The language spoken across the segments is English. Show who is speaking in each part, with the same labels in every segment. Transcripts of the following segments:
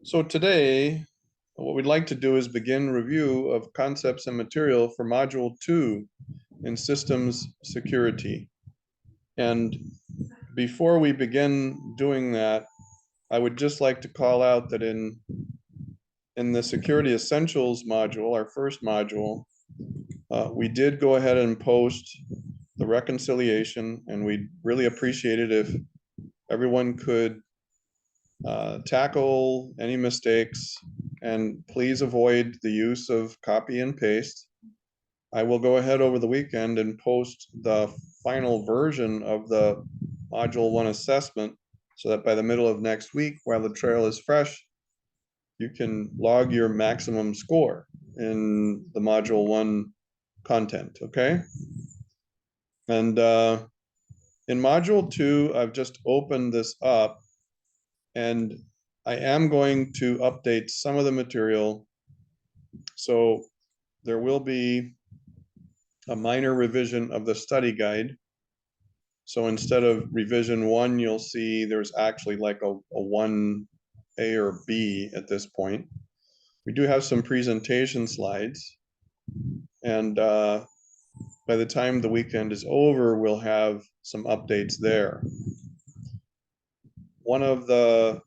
Speaker 1: So today, what we'd like to do is begin review of concepts and material for Module 2 in Systems Security. And before we begin doing that, I would just like to call out that in the Security Essentials module, our first module, we did go ahead and post the reconciliation, and we'd really appreciate it if everyone could tackle any mistakes, and please avoid the use of copy and paste. I will go ahead over the weekend and post the final version of the Module 1 assessment so that by the middle of next week, while the trail is fresh, you can log your maximum score in the Module 1 content, okay? And in Module 2, I've just opened this up, and I am going to update some of the material. So there will be a minor revision of the study guide. So instead of revision 1, you'll see there's actually like a 1A or B at this point. We do have some presentation slides. And by the time the weekend is over, we'll have some updates there. One of the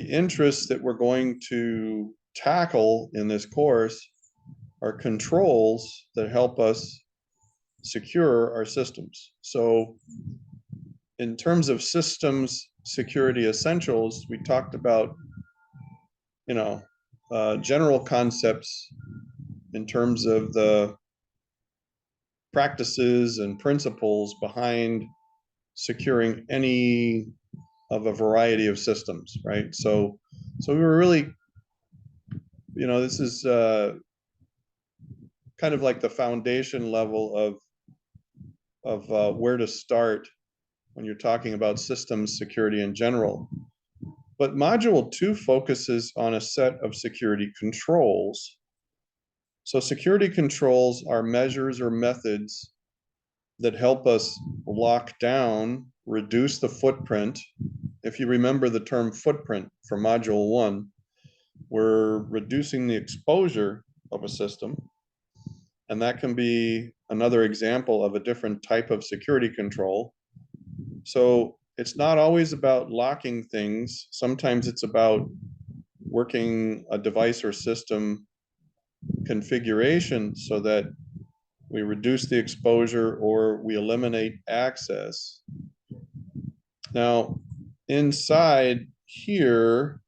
Speaker 1: interests that we're going to tackle in this course are controls that help us secure our systems. So in terms of systems security essentials, we talked about, general concepts in terms of the practices and principles behind securing any of a variety of systems, right? So we were really, this is kind of like the foundation level of where to start when you're talking about systems security in general. But Module 2 focuses on a set of security controls. So security controls are measures or methods that help us lock down, reduce the footprint. If you remember the term footprint from Module 1, we're reducing the exposure of a system. And that can be another example of a different type of security control. So it's not always about locking things. Sometimes it's about working a device or system configuration so that we reduce the exposure or we eliminate access. Now, inside here,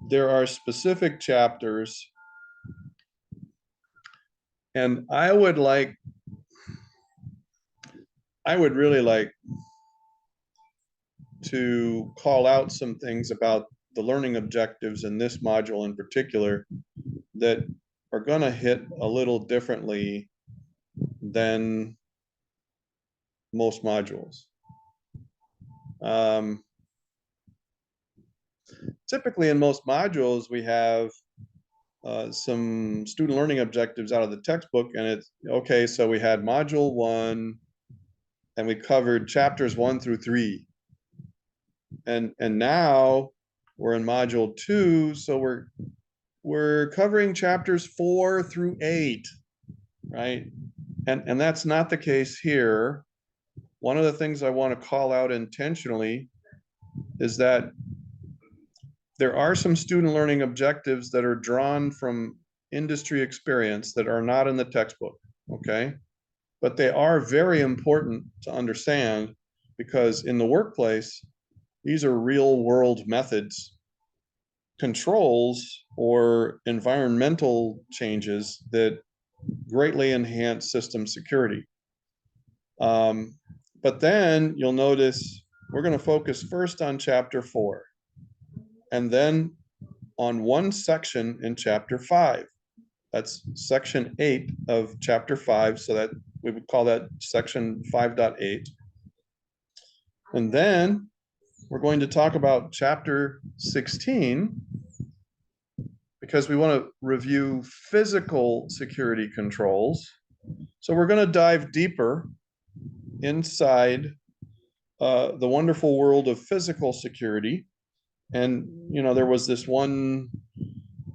Speaker 1: there are specific chapters, and I would really like to call out some things about the learning objectives in this module in particular that are going to hit a little differently than most modules. Typically in most modules, we have some student learning objectives out of the textbook, and it's okay. So we had module 1, and we covered chapters 1 through 3, and now we're in module 2, so we're covering chapters 4 through 8, right? And that's not the case here. One of the things I want to call out intentionally is that there are some student learning objectives that are drawn from industry experience that are not in the textbook, okay? But they are very important to understand because in the workplace, these are real world methods, controls, or environmental changes that greatly enhance system security. But then you'll notice we're going to focus first on chapter 4 and then on one section in chapter 5. That's section 8 of chapter 5, so that we would call that section 5.8. And then we're going to talk about chapter 16 because we want to review physical security controls. So we're going to dive deeper inside the wonderful world of physical security. And, you know, there was this one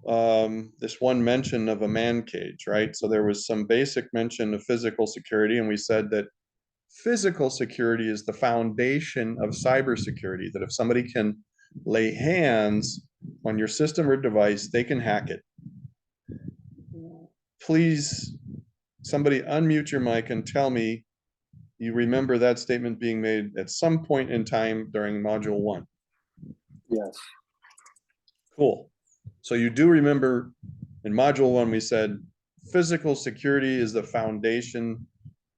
Speaker 1: mention of a man cage, right? So there was some basic mention of physical security, and we said that physical security is the foundation of cybersecurity, that if somebody can lay hands on your system or device, they can hack it. Please, somebody unmute your mic and tell me you remember that statement being made at some point in time during module 1.
Speaker 2: Yes.
Speaker 1: Cool. So you do remember in module 1, we said physical security is the foundation.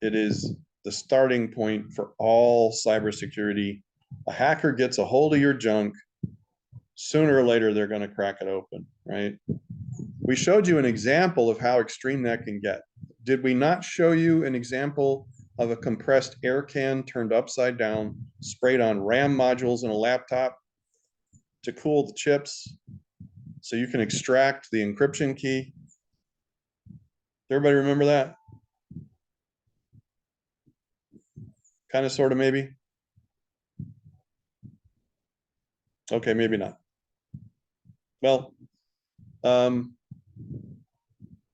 Speaker 1: It is the starting point for all cybersecurity. A hacker gets a hold of your junk, sooner or later, they're going to crack it open, right? We showed you an example of how extreme that can get. Did we not show you an example of a compressed air can turned upside down, sprayed on RAM modules in a laptop to cool the chips so you can extract the encryption key? Everybody remember that? Kind of, sort of, maybe? Okay, maybe not. Well,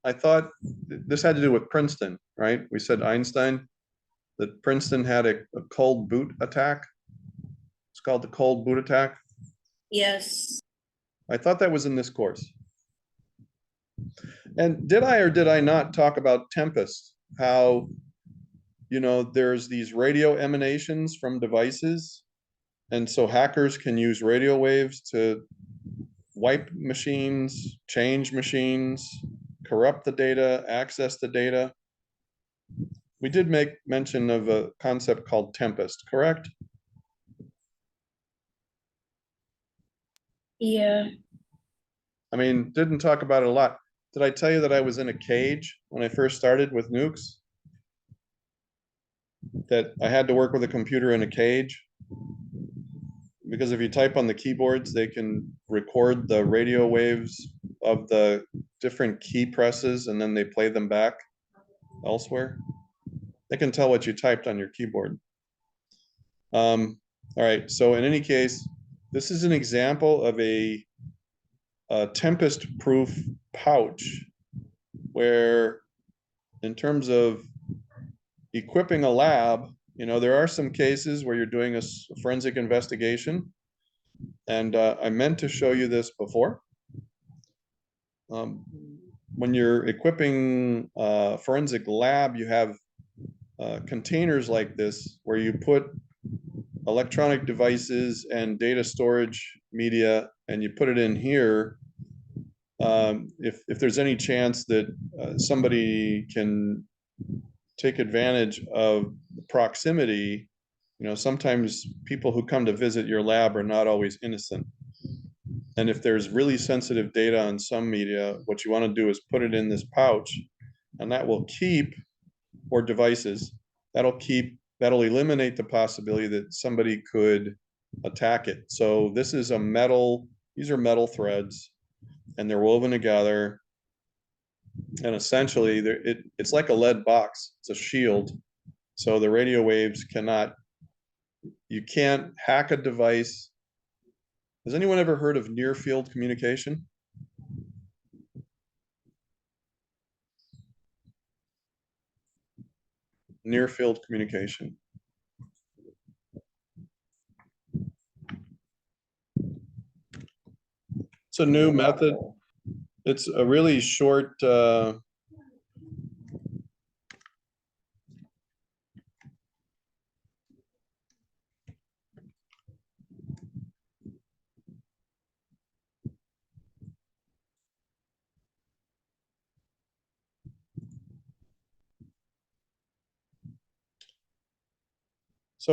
Speaker 1: I thought this had to do with Princeton, right? We said Einstein, that Princeton had a cold boot attack. It's called the cold boot attack.
Speaker 3: Yes.
Speaker 1: I thought that was in this course. And did I or did I not talk about Tempest? How, you know, there's these radio emanations from devices. And so hackers can use radio waves to wipe machines, change machines, corrupt the data, access the data. We did make mention of a concept called Tempest, correct?
Speaker 3: Yeah.
Speaker 1: I mean, didn't talk about it a lot. Did I tell you that I was in a cage when I first started with nukes? That I had to work with a computer in a cage? Because if you type on the keyboards, they can record the radio waves of the different key presses and then they play them back elsewhere. They can tell what you typed on your keyboard. All right, so in any case, this is an example of a Tempest-proof pouch where, in terms of equipping a lab, you know, there are some cases where you're doing a forensic investigation, and I meant to show you this before. When you're equipping a forensic lab, you have containers like this where you put electronic devices and data storage media, and you put it in here. If there's any chance that somebody can take advantage of proximity, you know, sometimes people who come to visit your lab are not always innocent. And if there's really sensitive data on some media, what you want to do is put it in this pouch, and that will keep, or devices, that'll eliminate the possibility that somebody could attack it. So this is a metal, these are metal threads, and they're woven together. And essentially, it's like a lead box. It's a shield. So the radio waves cannot, you can't hack a device. Has anyone ever heard of near field communication? Near field communication. It's a new method. It's a really short, so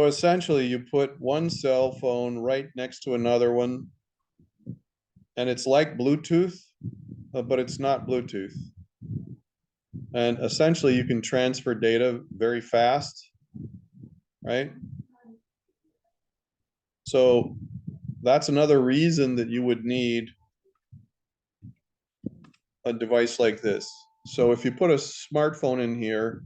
Speaker 1: essentially you put one cell phone right next to another one, and it's like Bluetooth, but it's not Bluetooth. And essentially you can transfer data very fast, right? So that's another reason that you would need a device like this. So if you put a smartphone in here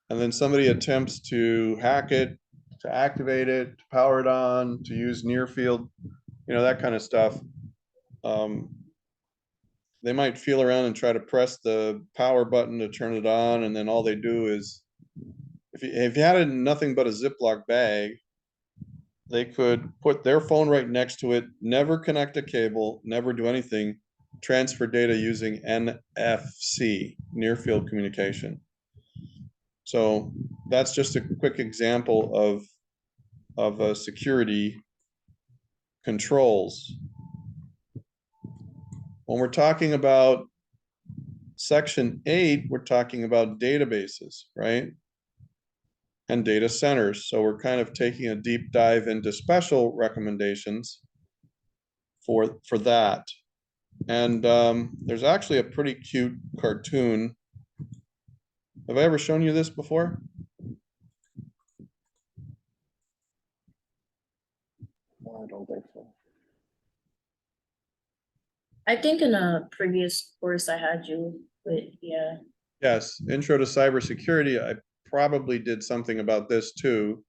Speaker 1: and then somebody attempts to hack it to activate it, to power it on, to use near field, that kind of stuff. They might feel around and try to press the power button to turn it on, and then all they do is, if you had it in nothing but a Ziploc bag, they could put their phone right next to it, never connect a cable, never do anything, transfer data using NFC, near field communication. So that's just a quick example of security controls. When we're talking about Section 8, we're talking about databases, right? And data centers. So we're kind of taking a deep dive into special recommendations for that. And there's actually a pretty cute cartoon. Have I ever shown you this before?
Speaker 2: No, I don't think so.
Speaker 3: I think in a previous course I had you, but yeah.
Speaker 1: Yes, Intro to Cybersecurity. I probably did something about this too.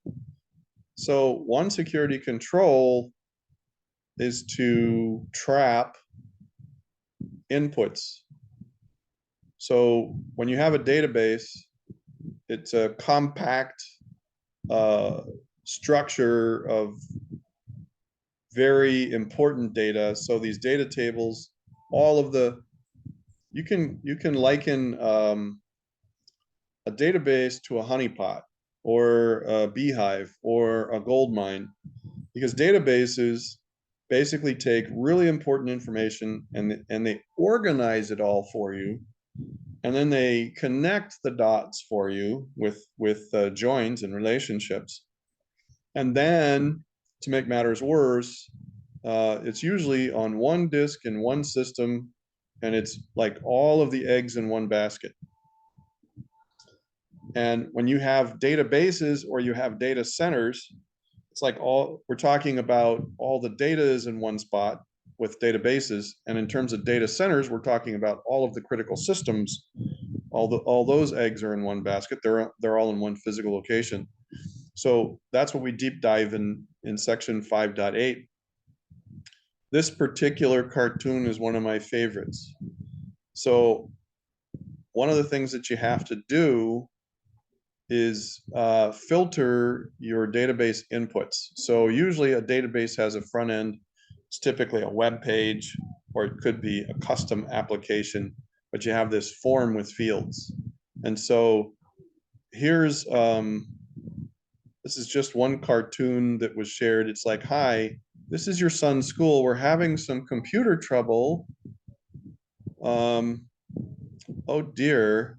Speaker 1: So one security control is to trap inputs. So when you have a database, it's a compact structure of very important data. So these data tables, all of the, you can liken a database to a honeypot or a beehive or a gold mine, because databases basically take really important information and they organize it all for you, and then they connect the dots for you with joins and relationships. And then, to make matters worse, it's usually on one disk in one system, and it's like all of the eggs in one basket. And when you have databases or you have data centers, it's like we're talking about all the data is in one spot with databases. And in terms of data centers, we're talking about all of the critical systems. All those eggs are in one basket. They're all in one physical location. So that's what we deep dive in section 5.8. This particular cartoon is one of my favorites. So one of the things that you have to do is filter your database inputs. So usually a database has a front end. It's typically a web page, or it could be a custom application, but you have this form with fields. And so here's, this is just one cartoon that was shared. It's like, hi, this is your son's school. We're having some computer trouble. Oh dear,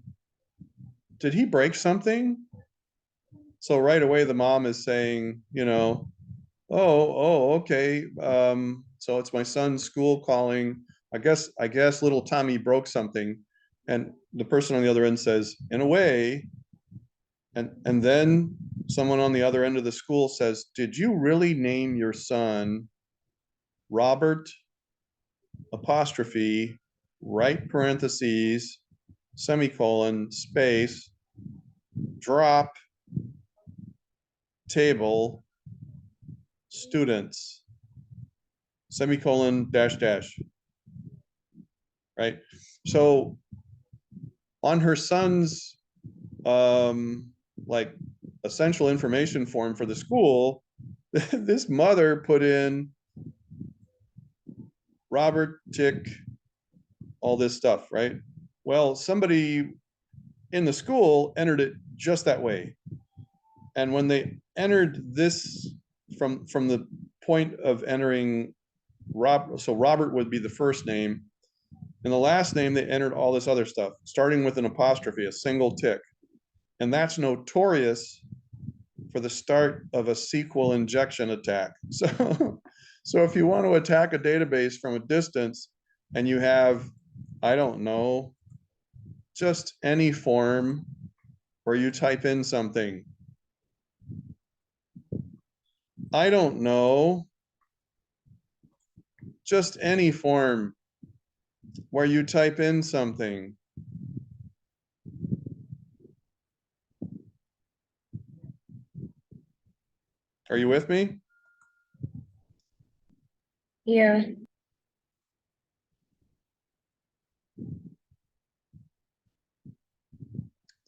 Speaker 1: did he break something? So right away, the mom is saying, oh, okay. So it's my son's school calling. I guess little Tommy broke something. And the person on the other end says, in a way. And then someone on the other end of the school says, did you really name your son Robert, apostrophe, right parentheses, semicolon, space, drop, table, students, semicolon, dash, dash, right? So on her son's like essential information form for the school, this mother put in Robert, Tick, all this stuff, right? Well, somebody in the school entered it just that way. And when they entered this from the point of entering so Robert would be the first name. In the last name, they entered all this other stuff, starting with an apostrophe, a single tick. And that's notorious for the start of a SQL injection attack. So if you want to attack a database from a distance and you have, I don't know, just any form where you type in something, I don't know, just any form where you type in something. Are you with me?
Speaker 3: Yeah,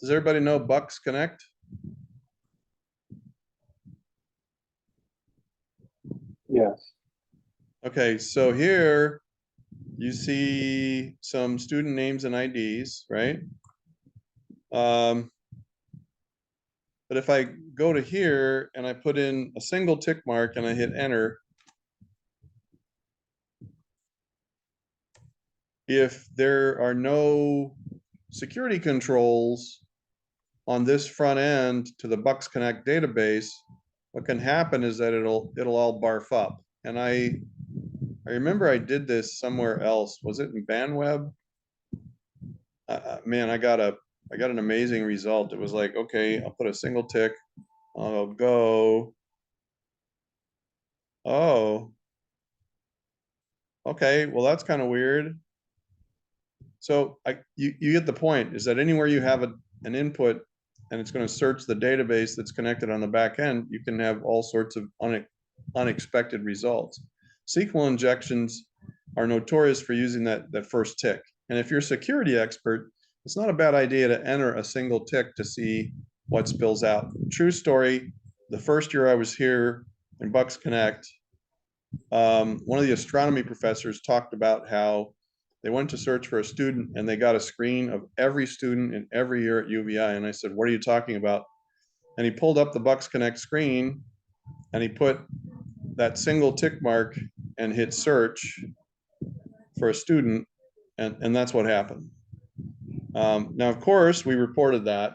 Speaker 1: Does everybody know Bucks Connect?
Speaker 2: Yes.
Speaker 1: Okay, so here you see some student names and IDs, right? But if I go to here and I put in a single tick mark and I hit enter, if there are no security controls on this front end to the Bucks Connect database, what can happen is that it'll all barf up. And I remember I did this somewhere else. Was it in BandWeb? Man, I got an amazing result. It was like, okay, I'll put a single tick. I'll go. Oh, okay. Well, that's kind of weird. So you get the point, is that anywhere you have an input and it's going to search the database that's connected on the back end, you can have all sorts of unexpected results. SQL injections are notorious for using that first tick. And if you're a security expert, it's not a bad idea to enter a single tick to see what spills out. True story, the first year I was here in Bucks Connect, one of the astronomy professors talked about how they went to search for a student and they got a screen of every student in every year at UVI. And I said, what are you talking about? And he pulled up the Bucks Connect screen and he put that single tick mark and hit search for a student. And that's what happened. Now, of course, we reported that.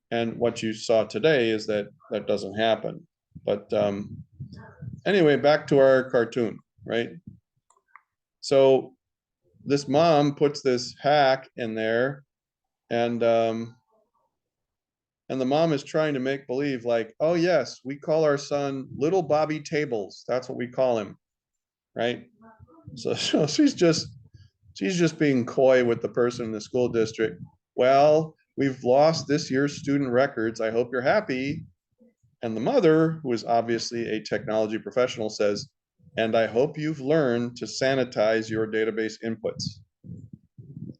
Speaker 1: And what you saw today is that that doesn't happen. But anyway, back to our cartoon, right? So this mom puts this hack in there, and the mom is trying to make believe like, oh yes, we call our son Little Bobby Tables. That's what we call him, right? So she's just being coy with the person in the school district. Well, we've lost this year's student records. I hope you're happy. And the mother, who is obviously a technology professional, says, and I hope you've learned to sanitize your database inputs.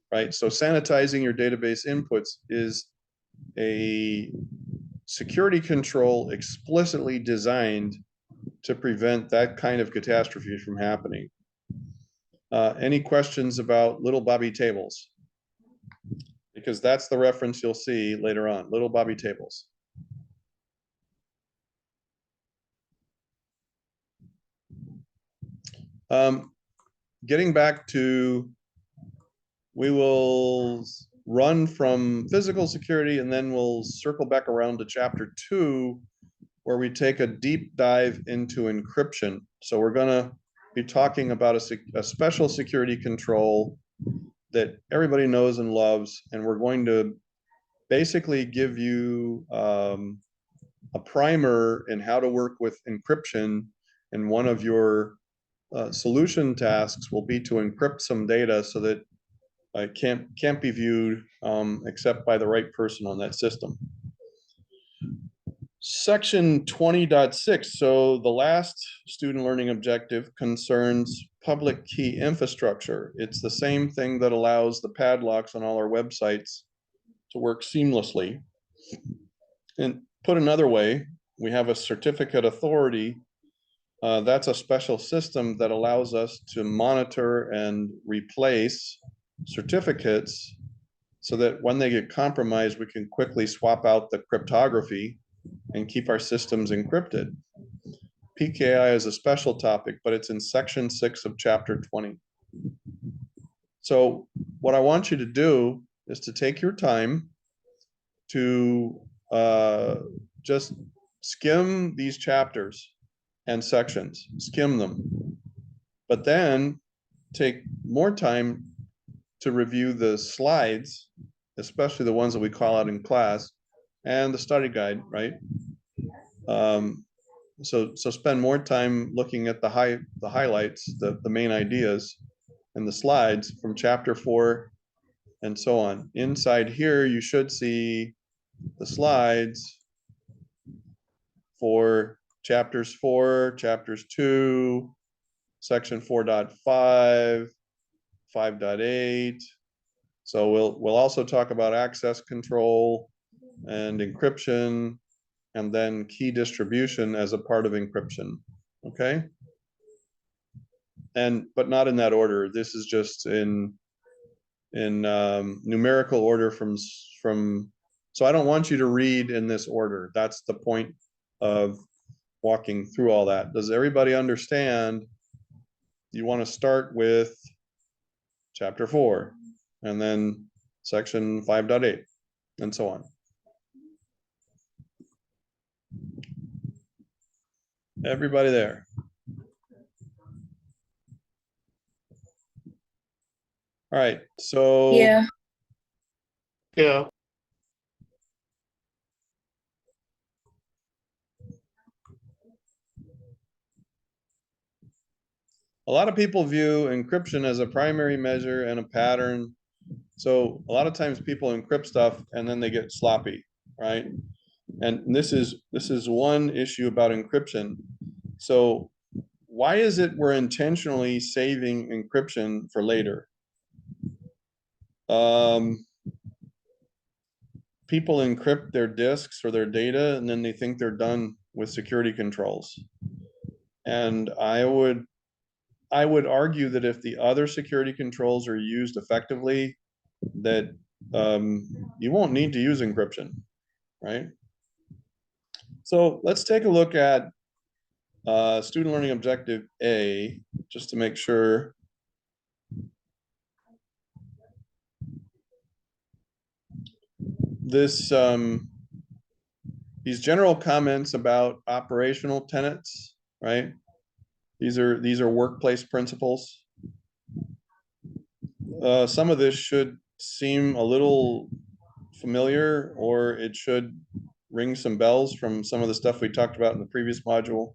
Speaker 1: Right? So sanitizing your database inputs is a security control explicitly designed to prevent that kind of catastrophe from happening. Any questions about Little Bobby Tables? Because that's the reference you'll see later on, Little Bobby Tables. Getting back to, we will run from physical security and then we'll circle back around to chapter 2, where we take a deep dive into encryption. So we're gonna be talking about a special security control that everybody knows and loves, and we're going to basically give you a primer in how to work with encryption. And one of your solution tasks will be to encrypt some data so that it can't be viewed except by the right person on that system. Section 20.6. So the last student learning objective concerns public key infrastructure. It's the same thing that allows the padlocks on all our websites to work seamlessly. And put another way, we have a certificate authority. That's a special system that allows us to monitor and replace certificates so that when they get compromised, we can quickly swap out the cryptography and keep our systems encrypted. PKI is a special topic, but it's in section 6 of chapter 20. So what I want you to do is to take your time to just skim these chapters and sections, skim them, but then take more time to review the slides, especially the ones that we call out in class, and the study guide, right? So spend more time looking at the highlights, the main ideas, and the slides from chapter 4 and so on. Inside here, you should see the slides for chapters 4, chapters 2, section 4.5, 5.8. So we'll also talk about access control and encryption, and then key distribution as a part of encryption. Okay. But not in that order. This is just in numerical order from, so I don't want you to read in this order. That's the point of walking through all that. Does everybody understand? You want to start with chapter 4 and then section 5.8 and so on. Everybody there? All right, so
Speaker 3: Yeah.
Speaker 2: Yeah.
Speaker 1: a lot of people view encryption as a primary measure and a pattern. So a lot of times people encrypt stuff and then they get sloppy, right? And this is one issue about encryption. So why is it we're intentionally saving encryption for later? People encrypt their disks or their data and then they think they're done with security controls. And I would argue that if the other security controls are used effectively, that you won't need to use encryption, right? So let's take a look at student learning objective A, just to make sure. This, these general comments about operational tenets, right? These are workplace principles. Some of this should seem a little familiar, or it should ring some bells from some of the stuff we talked about in the previous module.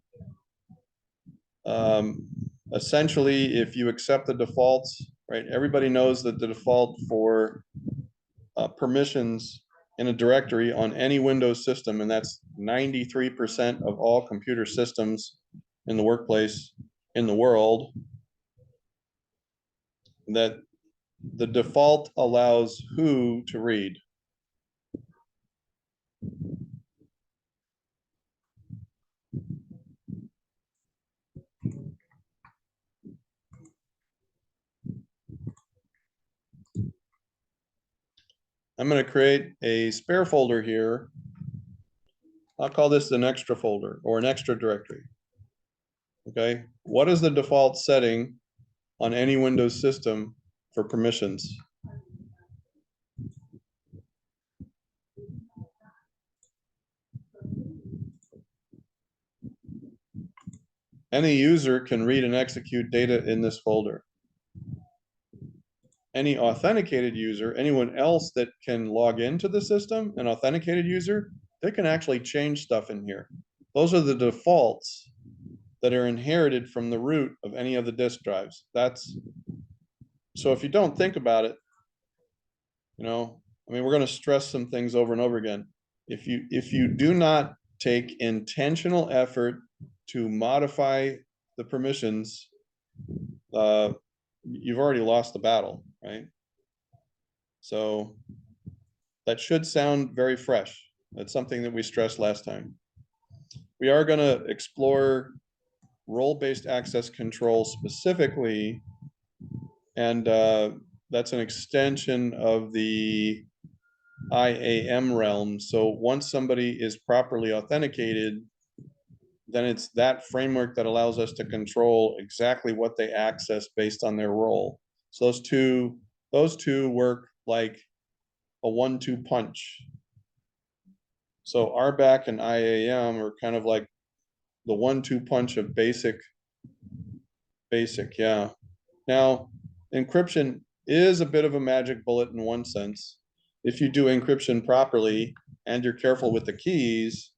Speaker 1: Essentially, if you accept the defaults, right, everybody knows that the default for permissions in a directory on any Windows system, and that's 93% of all computer systems in the workplace in the world, that the default allows who to read. I'm going to create a spare folder here. I'll call this an extra folder or an extra directory. Okay, what is the default setting on any Windows system for permissions? Any user can read and execute data in this folder. Any authenticated user, anyone else that can log into the system, an authenticated user, they can actually change stuff in here. Those are the defaults that are inherited from the root of any of the disk drives. So if you don't think about it, I mean, we're going to stress some things over and over again. If you do not take intentional effort to modify the permissions, you've already lost the battle, right? So that should sound very fresh. That's something that we stressed last time. We are going to explore role-based access control specifically, and that's an extension of the IAM realm. So once somebody is properly authenticated, then it's that framework that allows us to control exactly what they access based on their role. So those two work like a 1-2 punch. So RBAC and IAM are kind of like the 1-2 punch of basic, yeah. Now, encryption is a bit of a magic bullet in one sense. If you do encryption properly and you're careful with the keys,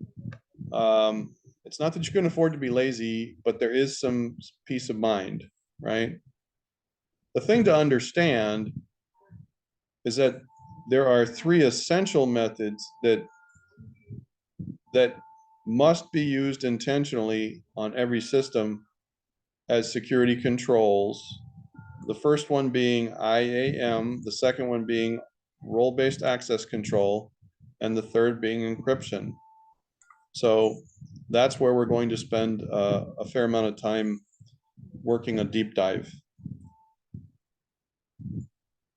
Speaker 1: it's not that you can afford to be lazy, but there is some peace of mind, right? The thing to understand is that there are 3 essential methods that must be used intentionally on every system as security controls. The first one being IAM, the second one being role-based access control, and the third being encryption. So that's where we're going to spend a fair amount of time working a deep dive.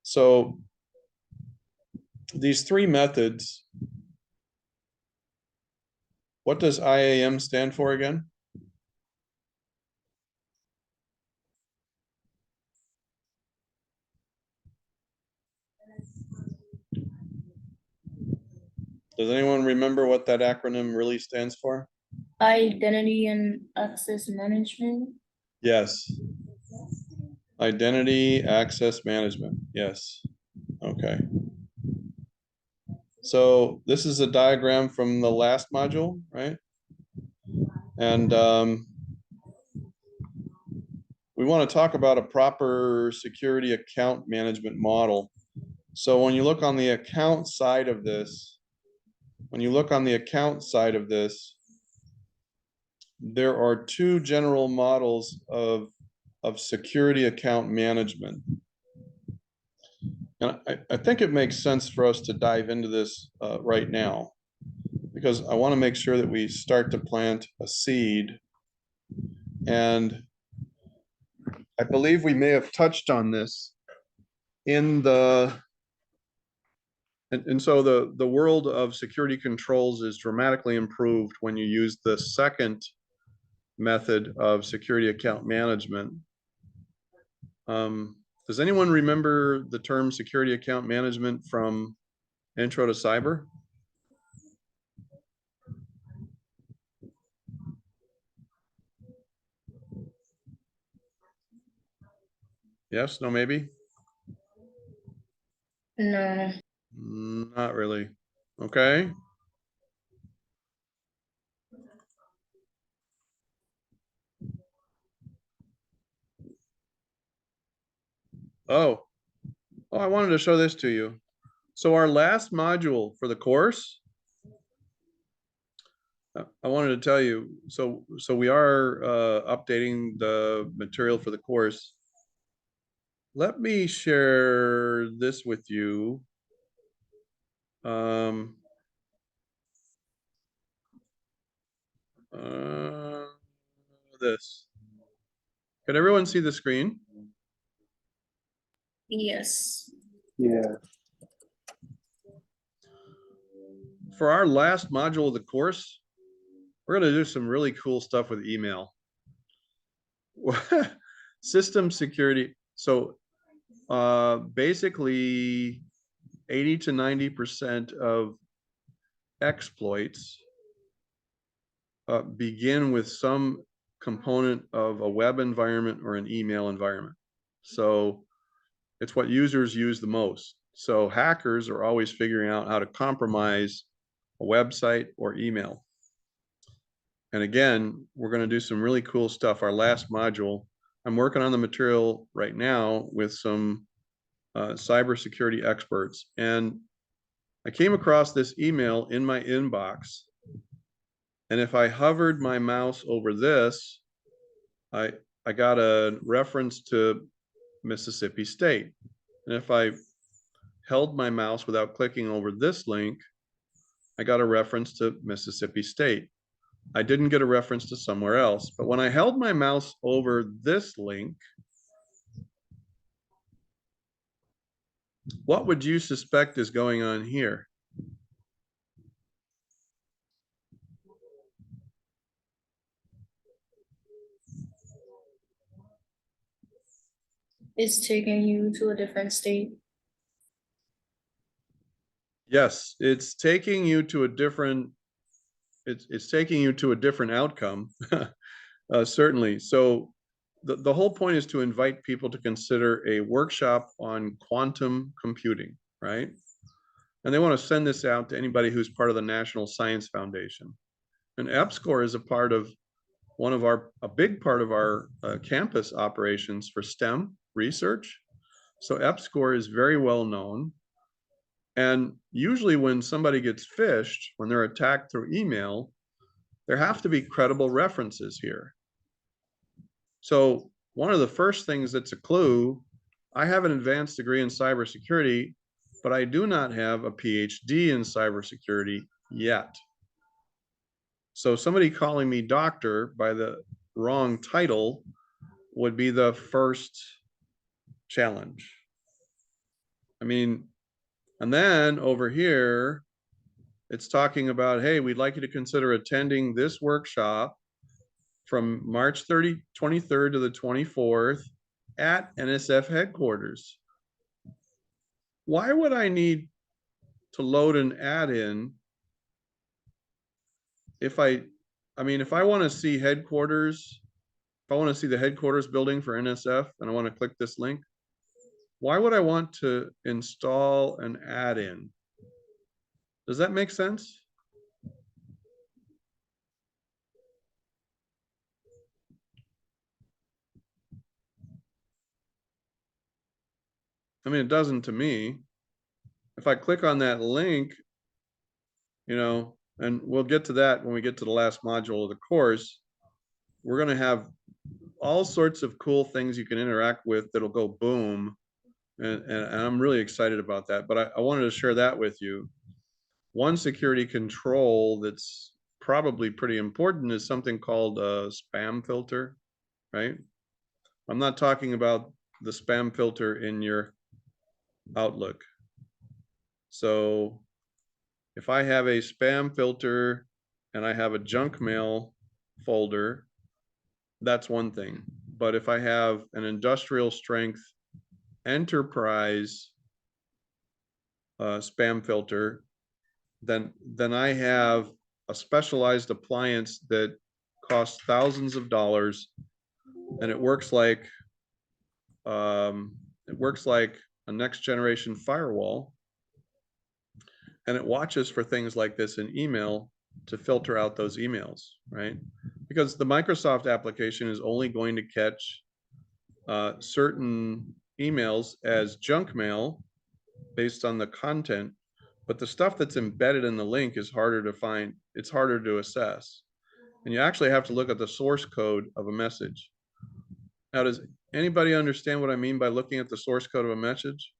Speaker 1: So these three methods, what does IAM stand for again? Does anyone remember what that acronym really stands for?
Speaker 3: Identity and access management.
Speaker 1: Yes. Identity access management. Yes. Okay. So this is a diagram from the last module, right? And we want to talk about a proper security account management model. So when you look on the account side of this, there are two general models of security account management. And I think it makes sense for us to dive into this right now, because I want to make sure that we start to plant a seed. And I believe we may have touched on this in the, and so the world of security controls is dramatically improved when you use the second method of security account management. Does anyone remember the term security account management from Intro to Cyber? Yes, no, maybe?
Speaker 3: No.
Speaker 1: Not really. Okay. Oh, I wanted to show this to you. So our last module for the course, I wanted to tell you, so we are updating the material for the course. Let me share this with you. This. Can everyone see the screen?
Speaker 3: Yes.
Speaker 2: Yeah.
Speaker 1: For our last module of the course, we're going to do some really cool stuff with email. System security. So basically 80 to 90% of exploits begin with some component of a web environment or an email environment. So it's what users use the most. So hackers are always figuring out how to compromise a website or email. And again, we're going to do some really cool stuff. Our last module, I'm working on the material right now with some cybersecurity experts. And I came across this email in my inbox. And if I hovered my mouse over this, I got a reference to Mississippi State. And if I held my mouse without clicking over this link, I got a reference to Mississippi State. I didn't get a reference to somewhere else. But when I held my mouse over this link, what would you suspect is going on here?
Speaker 3: It's taking you to a different state.
Speaker 1: Yes, it's taking you to a different, it's taking you to a different outcome, certainly. So the whole point is to invite people to consider a workshop on quantum computing, right? And they want to send this out to anybody who's part of the National Science Foundation. And EPSCoR is a part of a big part of our campus operations for STEM research. So EPSCoR is very well known. And usually when somebody gets phished, when they're attacked through email, there have to be credible references here. So one of the first things that's a clue, I have an advanced degree in cybersecurity, but I do not have a PhD in cybersecurity yet. So somebody calling me doctor by the wrong title would be the first challenge. I mean, and then over here, it's talking about, hey, we'd like you to consider attending this workshop from March 23rd to the 24th at NSF headquarters. Why would I need to load an ad in if I mean, if I want to see headquarters, if I want to see the headquarters building for NSF and I want to click this link, why would I want to install an add-in? Does that make sense? I mean, it doesn't to me. If I click on that link, you know, and we'll get to that when we get to the last module of the course, we're going to have all sorts of cool things you can interact with that'll go boom. And I'm really excited about that. But I wanted to share that with you. One security control that's probably pretty important is something called a spam filter, right? I'm not talking about the spam filter in your Outlook. So if I have a spam filter and I have a junk mail folder, that's one thing. But if I have an industrial strength enterprise spam filter, then I have a specialized appliance that costs thousands of dollars, and it works like a next generation firewall, and it watches for things like this in email to filter out those emails, right? Because the Microsoft application is only going to catch certain emails as junk mail based on the content, but the stuff that's embedded in the link is harder to find. It's harder to assess. And you actually have to look at the source code of a message. Now, does anybody understand what I mean by looking at the source code of a message?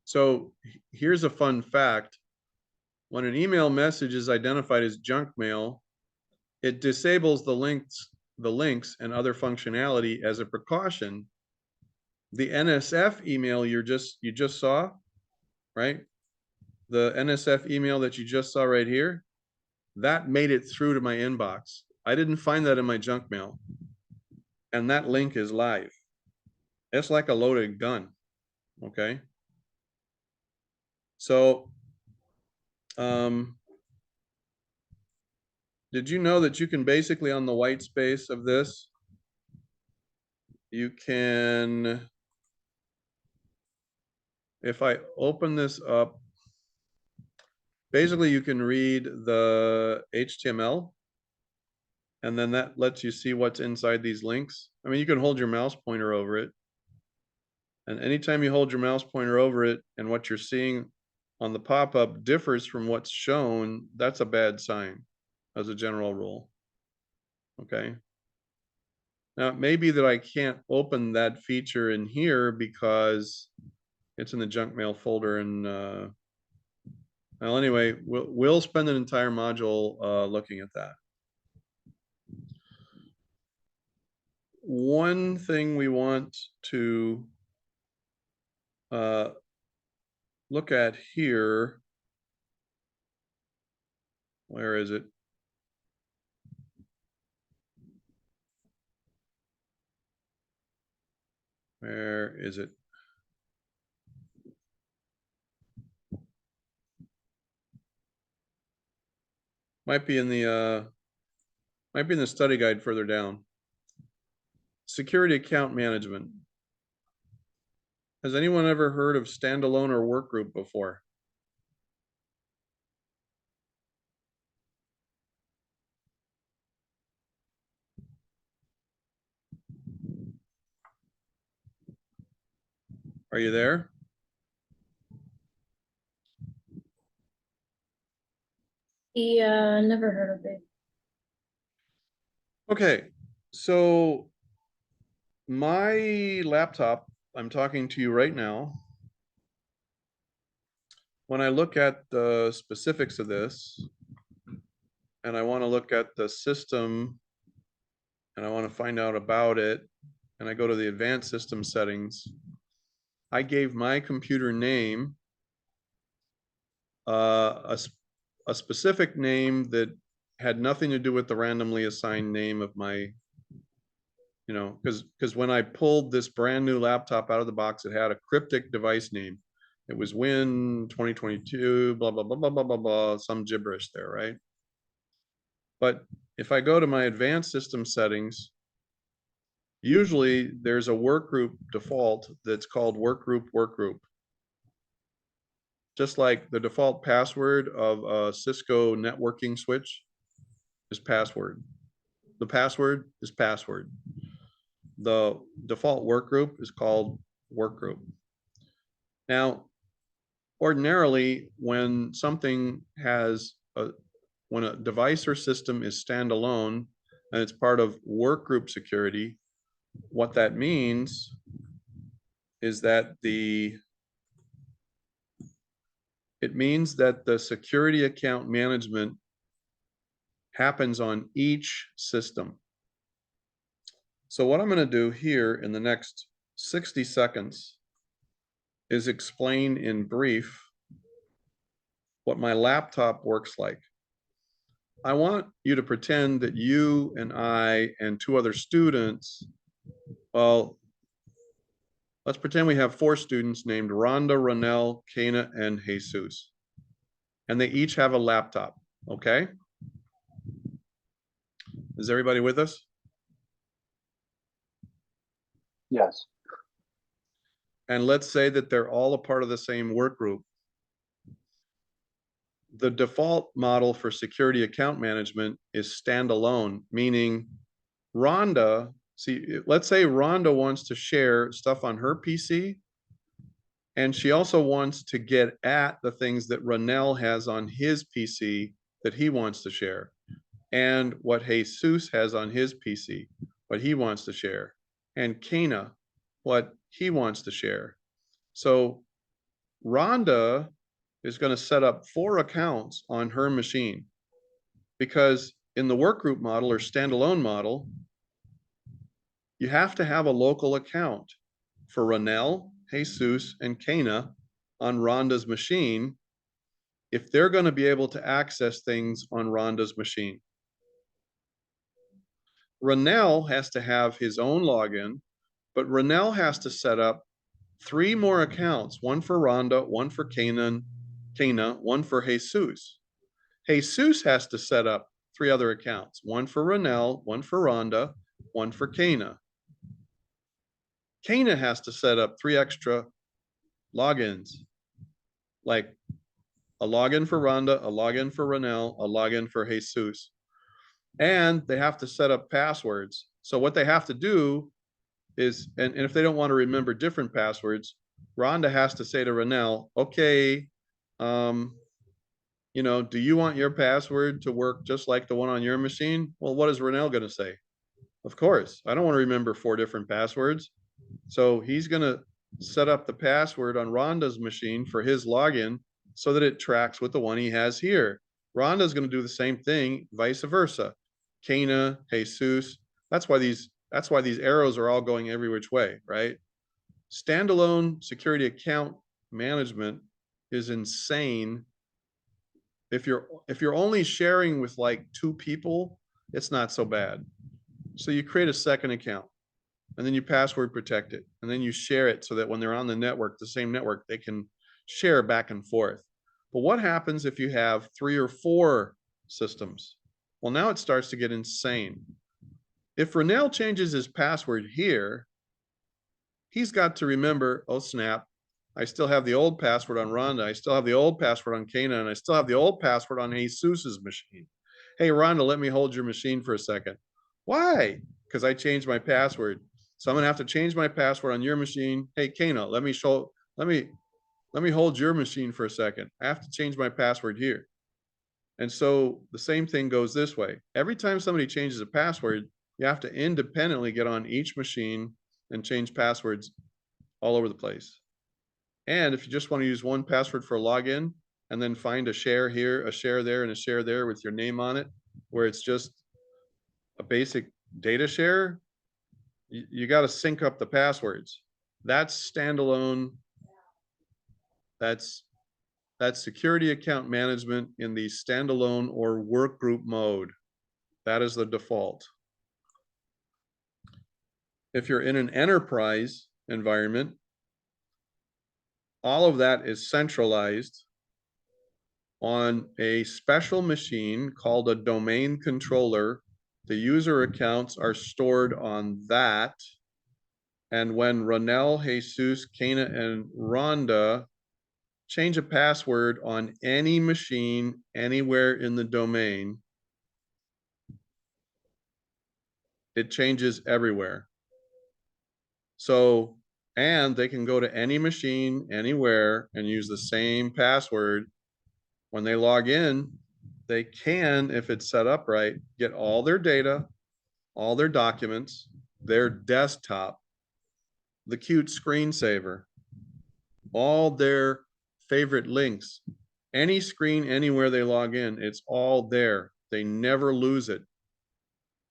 Speaker 1: So here's a fun fact. When an email message is identified as junk mail, it disables the links and other functionality as a precaution. The NSF email you just saw, right? The NSF email that you just saw right here, that made it through to my inbox. I didn't find that in my junk mail. And that link is live. It's like a loaded gun, okay? So, did you know that you can basically, on the white space of this, you can, if I open this up, basically you can read the HTML, and then that lets you see what's inside these links. I mean, you can hold your mouse pointer over it, and anytime you hold your mouse pointer over it and what you're seeing on the pop-up differs from what's shown, that's a bad sign as a general rule. Okay. Now, it may be that I can't open that feature in here because it's in the junk mail folder. And well, anyway, we'll spend an entire module looking at that. One thing we want to look at here, where is it? Where is it? Might be in the study guide further down. Security account management. Has anyone ever heard of standalone or workgroup before? Are you there?
Speaker 3: Yeah, never heard of it.
Speaker 1: Okay, so my laptop, I'm talking to you right now. When I look at the specifics of this, and I want to look at the system, and I want to find out about it, and I go to the advanced system settings, I gave my computer name a specific name that had nothing to do with the randomly assigned name of my, because when I pulled this brand new laptop out of the box, it had a cryptic device name. It was Win 2022, blah, blah, blah, blah, blah, blah, blah, some gibberish there, right? But if I go to my advanced system settings, usually there's a workgroup default that's called workgroup. Just like the default password of a Cisco networking switch is password. The password is password. The default workgroup is called workgroup. Now, ordinarily, when something when a device or system is standalone and it's part of workgroup security, what that means is that it means that the security account management happens on each system. So what I'm going to do here in the next 60 seconds is explain in brief what my laptop works like. I want you to pretend that you and I and two other students, well, let's pretend we have 4 students named Rhonda, Ronell, Kana, and Jesus. And they each have a laptop, okay? Is everybody with us?
Speaker 2: Yes.
Speaker 1: And let's say that they're all a part of the same work group. The default model for security account management is standalone, meaning Rhonda, let's say Rhonda wants to share stuff on her PC, and she also wants to get at the things that Ronell has on his PC that he wants to share, and what Jesus has on his PC, what he wants to share, and Kana, what he wants to share. So Rhonda is going to set up 4 accounts on her machine, because in the workgroup model or standalone model, you have to have a local account for Ronell, Jesus, and Kana on Rhonda's machine if they're going to be able to access things on Rhonda's machine. Ronell has to have his own login, but Ronell has to set up 3 more accounts, one for Rhonda, one for Kana, one for Jesus. Jesus has to set up 3 other accounts, one for Ronell, one for Rhonda, one for Kana. Kana has to set up 3 extra logins, like a login for Rhonda, a login for Ronell, a login for Jesus. And they have to set up passwords. So what they have to do is, and if they don't want to remember different passwords, Rhonda has to say to Ronell, okay, do you want your password to work just like the one on your machine? Well, what is Ronell going to say? Of course, I don't want to remember 4 different passwords. So he's going to set up the password on Rhonda's machine for his login so that it tracks with the one he has here. Rhonda's going to do the same thing, vice versa. Kana, Jesus. That's why these arrows are all going every which way, right? Standalone security account management is insane. If you're only sharing with like 2 people, it's not so bad. So you create a second account, and then you password protect it, and then you share it so that when they're on the network, the same network, they can share back and forth. But what happens if you have 3 or 4 systems? Well, now it starts to get insane. If Ronell changes his password here, he's got to remember, oh snap, I still have the old password on Rhonda, I still have the old password on Kana, and I still have the old password on Jesus's machine. Hey, Rhonda, let me hold your machine for a second. Why? Because I changed my password. So I'm gonna have to change my password on your machine. Hey, Kano, let me hold your machine for a second. I have to change my password here. And so the same thing goes this way. Every time somebody changes a password, you have to independently get on each machine and change passwords all over the place. And if you just want to use one password for a login and then find a share here, a share there, and a share there with your name on it, where it's just a basic data share, you got to sync up the passwords. That's standalone. That's security account management in the standalone or work group mode. That is the default. If you're in an enterprise environment, all of that is centralized on a special machine called a domain controller. The user accounts are stored on that. And when Ronell, Jesus, Kana, and Rhonda change a password on any machine anywhere in the domain, it changes everywhere. So, and they can go to any machine anywhere and use the same password. When they log in, they can, if it's set up right, get all their data, all their documents, their desktop, the cute screensaver, all their favorite links, any screen, anywhere they log in, it's all there. They never lose it.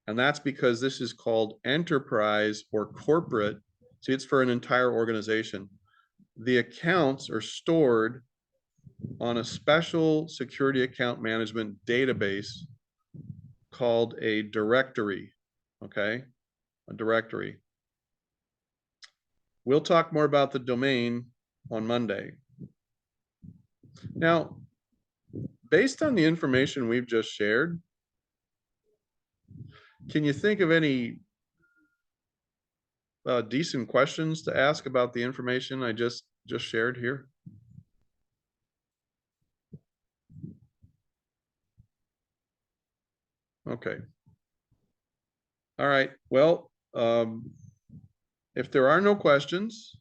Speaker 1: And that's because this is called enterprise or corporate. See, it's for an entire organization. The accounts are stored on a special security account management database called a directory, okay? A directory. We'll talk more about the domain on Monday. Now, based on the information we've just shared, can you think of any decent questions to ask about the information I just shared here? Okay. All right. Well, if there are no questions,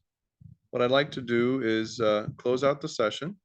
Speaker 1: what I'd like to do is close out the session.